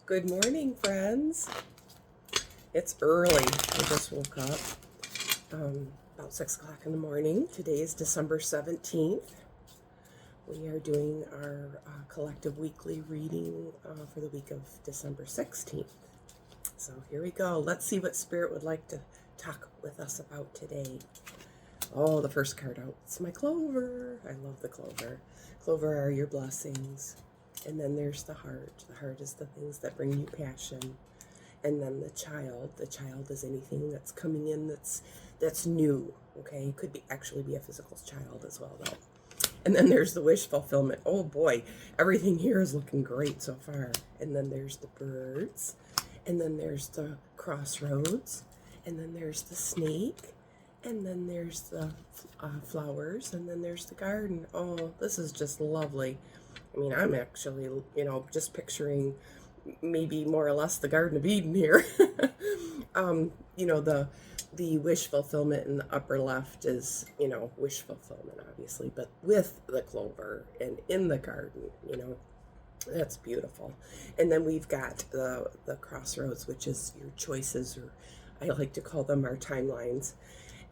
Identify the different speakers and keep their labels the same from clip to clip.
Speaker 1: Good morning, friends. It's early. I just woke up about 6 o'clock in the morning. Today is December 17th. We are doing our collective weekly reading for the week of December 16th. So here we go. Let's see what Spirit would like to talk with us about today. Oh, the first card out. It's my clover. I love the clover. Clover are your blessings. And then there's the heart. The heart is the things that bring you passion. And then the child. The child is anything that's coming in that's new. Okay, it could actually be a physical child as well, though. And then there's the wish fulfillment. Oh boy, everything here is looking great so far. And then there's the birds. And then there's the crossroads. And then there's the snake. And then there's the flowers. And then there's the garden. Oh, this is just lovely. I mean, I'm actually, just picturing maybe more or less the Garden of Eden here. The wish fulfillment in the upper left is, wish fulfillment, obviously, but with the clover and in the garden, that's beautiful. And then we've got the crossroads, which is your choices, or I like to call them our timelines.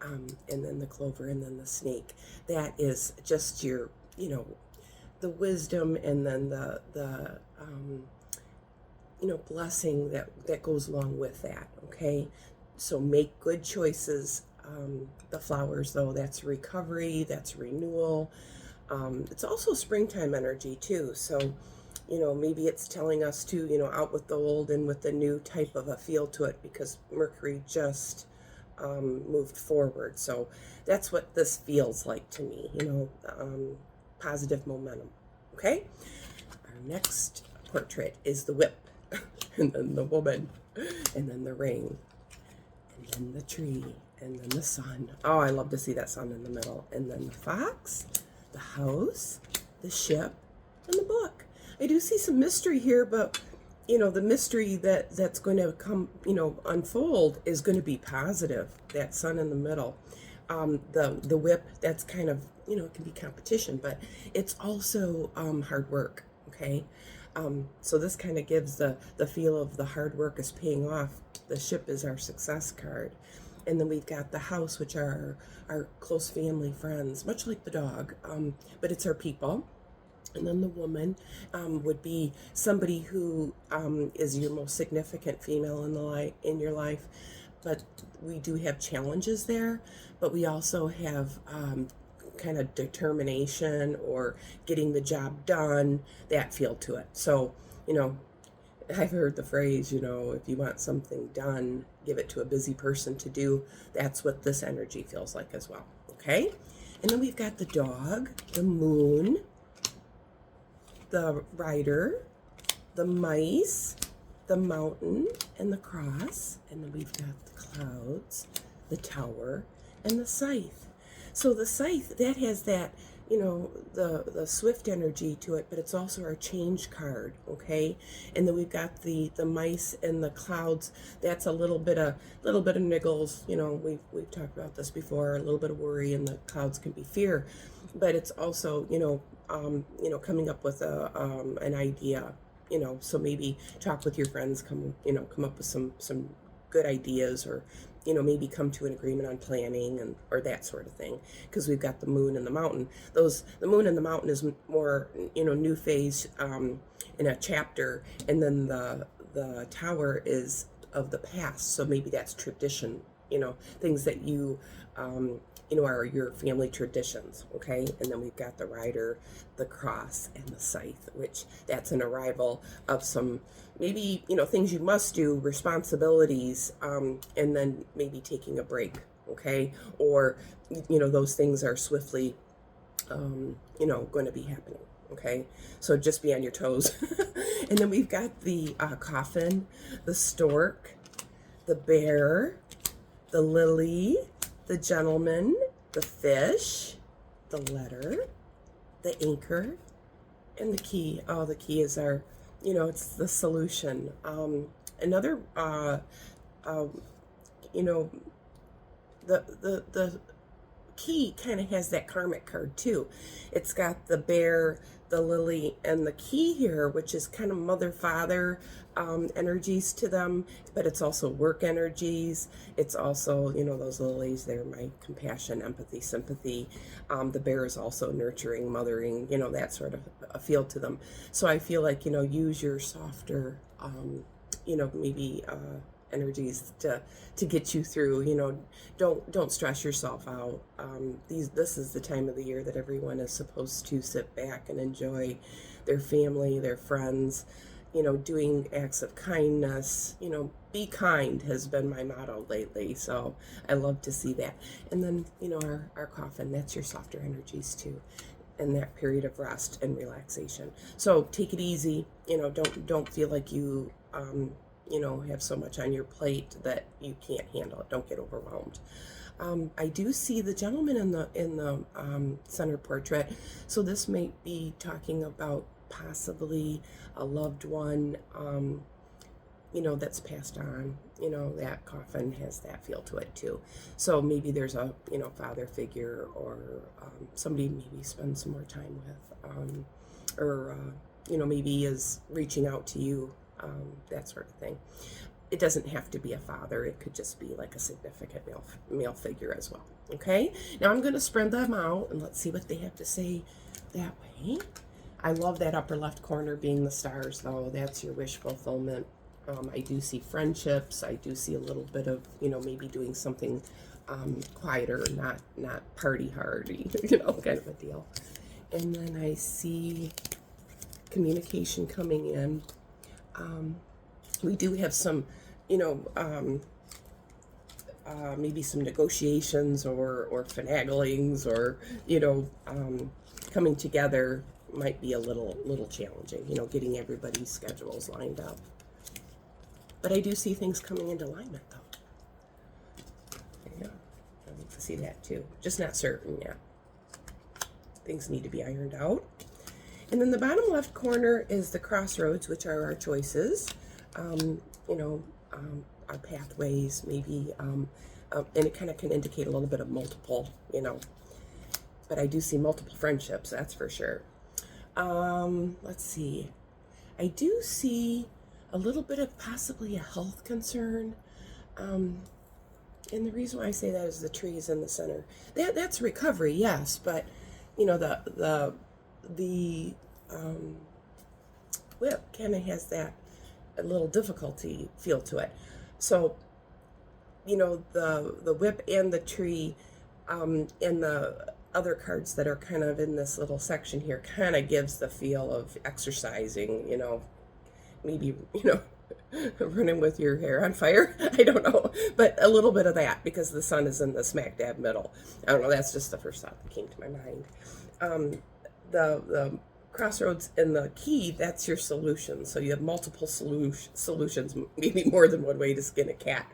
Speaker 1: And then the clover and then the snake. That is just your, the wisdom and then the blessing that goes along with that. Okay, so make good choices. The flowers, though, that's recovery, that's renewal. It's also springtime energy too, so maybe it's telling us to out with the old and with the new type of a feel to it, because Mercury just moved forward. So that's what this feels like to me, positive momentum. Okay, our next portrait is the whip, and then the woman, and then the ring, and then the tree, and then the sun. Oh, I love to see that sun in the middle. And then the fox, the house, the ship, and the book. I do see some mystery here, but the mystery that's going to come, unfold is going to be positive. That sun in the middle. The whip, that's kind of, it can be competition, but it's also hard work, okay? So this kind of gives the feel of the hard work is paying off. The ship is our success card. And then we've got the house, which are our close family friends, much like the dog, but it's our people. And then the woman would be somebody who is your most significant female in your life. But we do have challenges there, but we also have kind of determination or getting the job done, that feel to it. So, I've heard the phrase, if you want something done, give it to a busy person to do. That's what this energy feels like as well. Okay? And then we've got the dog, the moon, the rider, the mice, the mountain, and the cross. And then we've got the clouds, the tower, and the scythe. So the scythe, that has that, the swift energy to it, but it's also our change card, okay? And then we've got the mice and the clouds. That's a little bit of niggles. We've talked about this before. A little bit of worry, and the clouds can be fear, but it's also coming up with an idea. So maybe talk with your friends, come up with some good ideas, or maybe come to an agreement on planning or that sort of thing, because we've got the moon and the mountain. The moon and the mountain is more new phase in a chapter, and then the tower is of the past, so maybe that's tradition, things that you are your family traditions. Okay, and then we've got the rider, the cross, and the scythe, which that's an arrival of some maybe things you must do, responsibilities, and then maybe taking a break. Okay, or those things are swiftly going to be happening. Okay, so just be on your toes. And then we've got the coffin, the stork, the bear, the lily, the gentleman, the fish, the letter, the anchor, and the key. Oh, the key is our, it's the solution. Another, the key kind of has that karmic card too. It's got the bear, the lily and the key here, which is kind of mother-father energies to them, but it's also work energies. It's also, those lilies, they're my compassion, empathy, sympathy. The bear is also nurturing, mothering, that sort of a feel to them. So I feel like, use your softer, maybe energies to get you through. Don't stress yourself out. This is the time of the year that everyone is supposed to sit back and enjoy their family, their friends, doing acts of kindness. Be kind has been my motto lately, so I love to see that. And then our coffin, that's your softer energies too, in that period of rest and relaxation. So take it easy. Don't feel like you have so much on your plate that you can't handle it. Don't get overwhelmed. I do see the gentleman in the center portrait. So this might be talking about possibly a loved one, that's passed on. That coffin has that feel to it too. So maybe there's a, father figure, or somebody maybe spend some more time with, or maybe is reaching out to you, that sort of thing. It doesn't have to be a father. It could just be like a significant male figure as well. Okay, now I'm going to spread them out and let's see what they have to say that way. I love that upper left corner being the stars, though. That's your wish fulfillment. I do see friendships. I do see a little bit of, maybe doing something quieter, not party hardy, kind of a deal. And then I see communication coming in. We do have some, maybe some negotiations or finaglings, or, coming together might be a little challenging, getting everybody's schedules lined up. But I do see things coming into alignment, though. Yeah, I like to see that too. Just not certain yet. Things need to be ironed out. And then the bottom left corner is the crossroads, which are our choices, our pathways, maybe, and it kind of can indicate a little bit of multiple, but I do see multiple friendships, that's for sure. Let's see. I do see a little bit of possibly a health concern. And the reason why I say that is the tree is in the center. That's recovery, yes, but the whip kind of has that a little difficulty feel to it. So, the whip and the tree, and the other cards that are kind of in this little section here kind of gives the feel of exercising, maybe, running with your hair on fire. I don't know, but a little bit of that, because the sun is in the smack dab middle. I don't know, that's just the first thought that came to my mind. The crossroads and the key, that's your solution. So you have multiple solutions, maybe more than one way to skin a cat.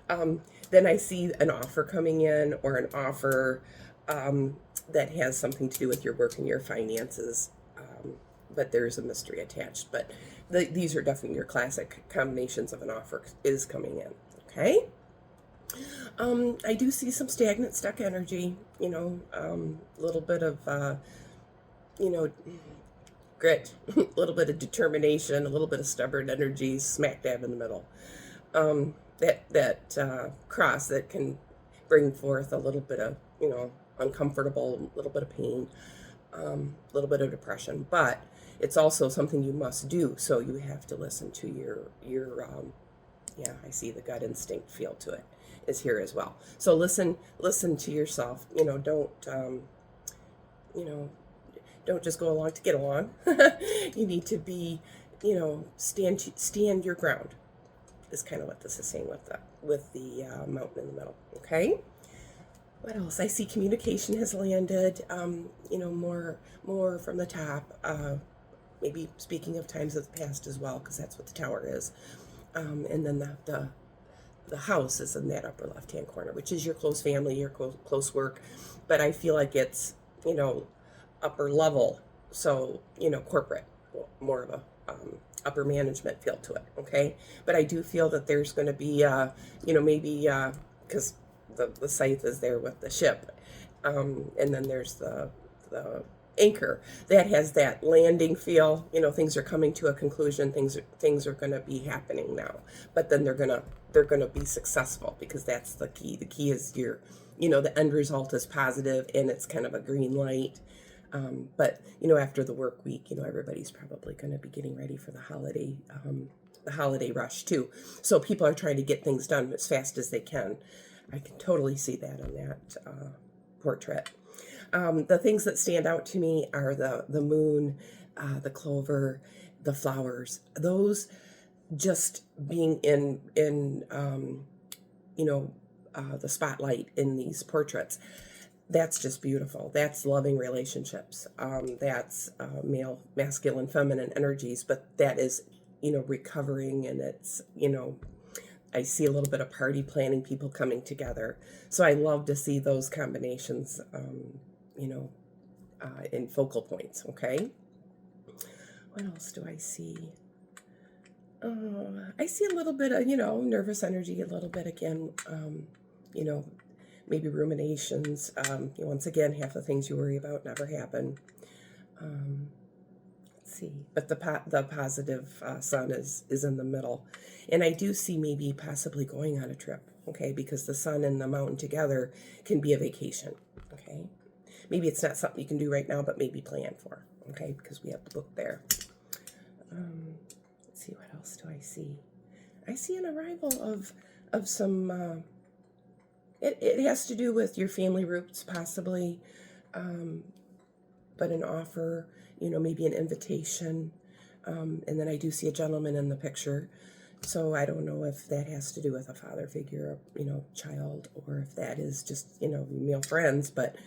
Speaker 1: Then I see an offer coming in, or an offer that has something to do with your work and your finances, but there's a mystery attached. But these are definitely your classic combinations of an offer is coming in. Okay. I do see some stagnant, stuck energy, a little bit of, grit, a little bit of determination, a little bit of stubborn energy, smack dab in the middle. That cross that can bring forth a little bit of, uncomfortable, a little bit of pain, a little bit of depression, but it's also something you must do. So you have to listen to your I see the gut instinct feel to it is here as well. So listen to yourself. Don't just go along to get along. You need to be, stand your ground. Is kind of what this is saying with the mountain in the middle. Okay. What else? I see communication has landed. More from the top. Maybe speaking of times of the past as well, because that's what the tower is. And then the house is in that upper left-hand corner, which is your close family, your close work. But I feel like it's, upper level. So, corporate, more of a upper management feel to it. Okay. But I do feel that there's going to be, maybe, because the scythe is there with the ship. And then there's the anchor that has that landing feel. You know, things are coming to a conclusion. Things are going to be happening now, but then they're gonna be successful, because that's the key. The key is the end result is positive, and it's kind of a green light. But after the work week, everybody's probably going to be getting ready for the holiday rush too. So people are trying to get things done as fast as they can. I can totally see that on that portrait. The things that stand out to me are the moon, the clover, the flowers. Those just being in the spotlight in these portraits. That's just beautiful. That's loving relationships. That's masculine, feminine energies, but that is recovering, and it's I see a little bit of party planning, people coming together. So I love to see those combinations, in focal points. Okay. What else do I see? I see a little bit of, nervous energy, a little bit again, maybe ruminations. Once again, half the things you worry about never happen. Let's see. But the positive sun is in the middle. And I do see maybe possibly going on a trip, okay, because the sun and the mountain together can be a vacation, okay? Maybe it's not something you can do right now, but maybe plan for, okay, because we have the book there. Let's see, what else do I see? I see an arrival of some, it has to do with your family roots, possibly, but an offer, maybe an invitation. And then I do see a gentleman in the picture. So I don't know if that has to do with a father figure, child, or if that is just, male friends. But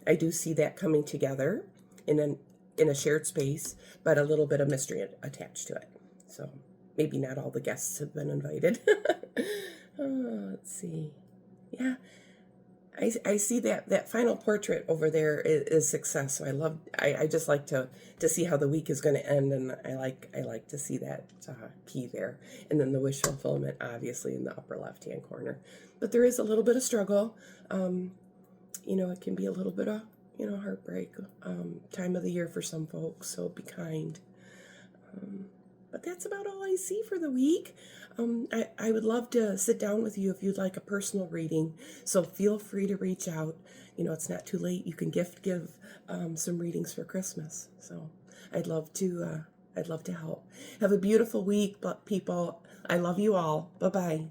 Speaker 1: I do see that coming together in a shared space, but a little bit of mystery attached to it. So maybe not all the guests have been invited. Let's see. Yeah. I see that final portrait over there is success. So I just like to see how the week is going to end, and I like to see that key there, and then the wish fulfillment obviously in the upper left hand corner. But there is a little bit of struggle. It can be a little bit of heartbreak, time of the year for some folks. So be kind. But that's about all I see for the week. I would love to sit down with you if you'd like a personal reading. So feel free to reach out. It's not too late. You can give some readings for Christmas. So I'd love to help. Have a beautiful week, people. I love you all. Bye-bye.